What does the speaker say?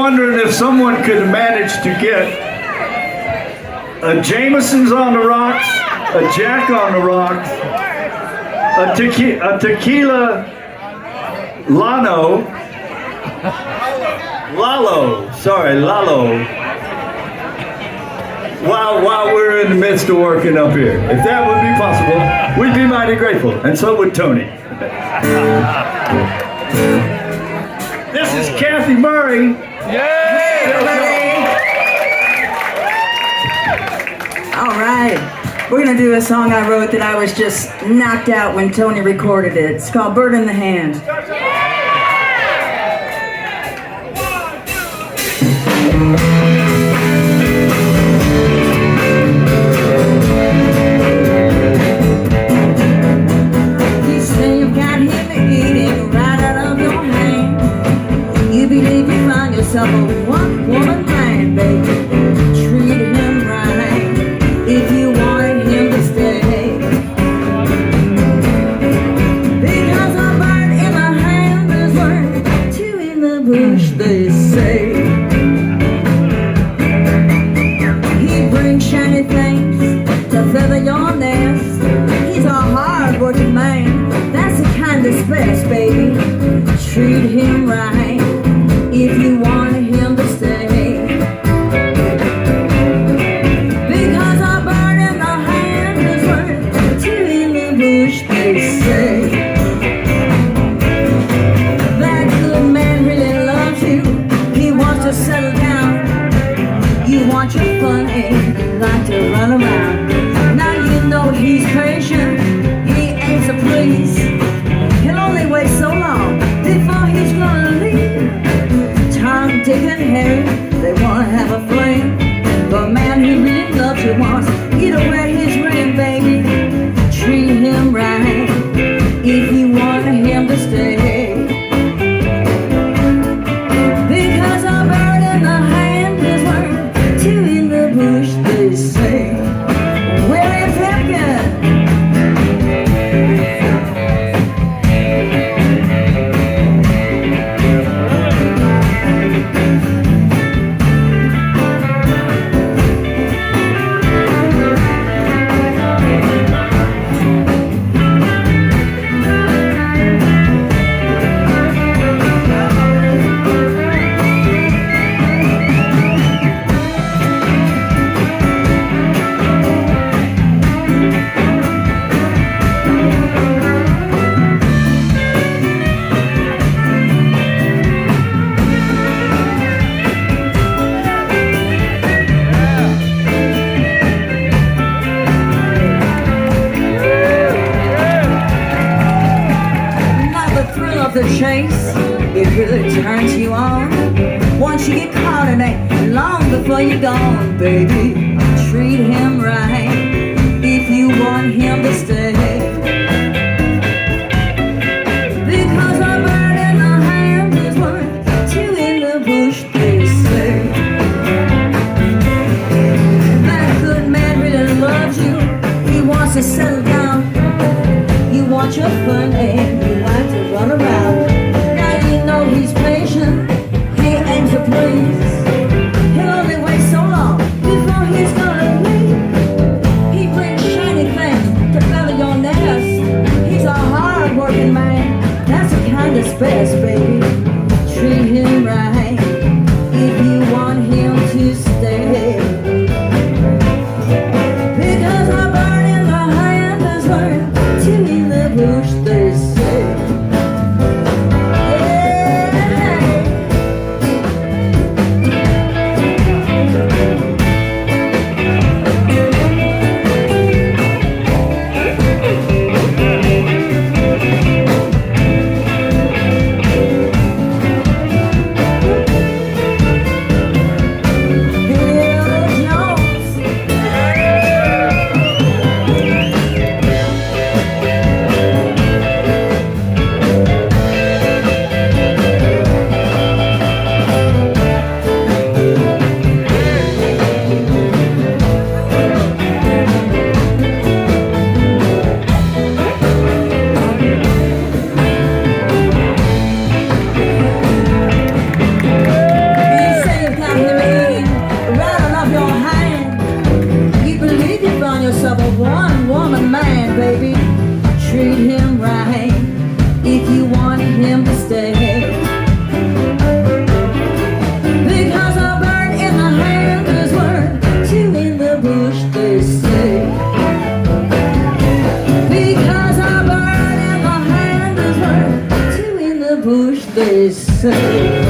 wondering if someone could manage to get a Jameson's on the rocks, a Jack on the rocks, a tequila Lalo. While we're in the midst of working up here. If that would be possible, we'd be mighty grateful, and so would Tony. This is Kathy Murray. Yay! All right. We're going to do a song I wrote that I was just knocked out when Toni recorded it. It's called Bird in the Hand. You say you've got him eating right out of your hand. You believe you find yourself a one-woman man, baby. Treat him right if you want him to stay. Because a bird in the hand is worth two in the bush, they say. He brings shiny things to feather your nest. He's a hard-working man, that's the kind of space, baby. Treat him right if you want him to stay. Because a bird in the hand is worth two in the bush, they say. That good man really loves you. He wants to settle down. You want your fun and you like to run around. Now you know he's patient. He ain't so pleased. He'll only wait so long before he's gonna leave. Tom, Dick, and Harry, they wanna have a fling. The man who really loves you wants you to wear his ring, baby. Treat him right if you want him to stay. Because a bird in the hand is worth two in the bush, they say. Well, it's that good. The chase, it really turns you on. Once you get caught, it ain't long before you're gone, baby. Treat him right if you want him to stay. Because a bird in the hand is worth two in the bush, they say. That good man really loves you. He wants to settle down. You want your fun and you like to run around. Now you know he's patient, he ain't so pleased. He'll only wait so long before he's gonna leave. He brings shiny things to feather your nest. He's a hard-working man, that's the kind of space, baby. Treat him right if you want him to stay. Because a bird in the hand is worth two in the bush, they say. say.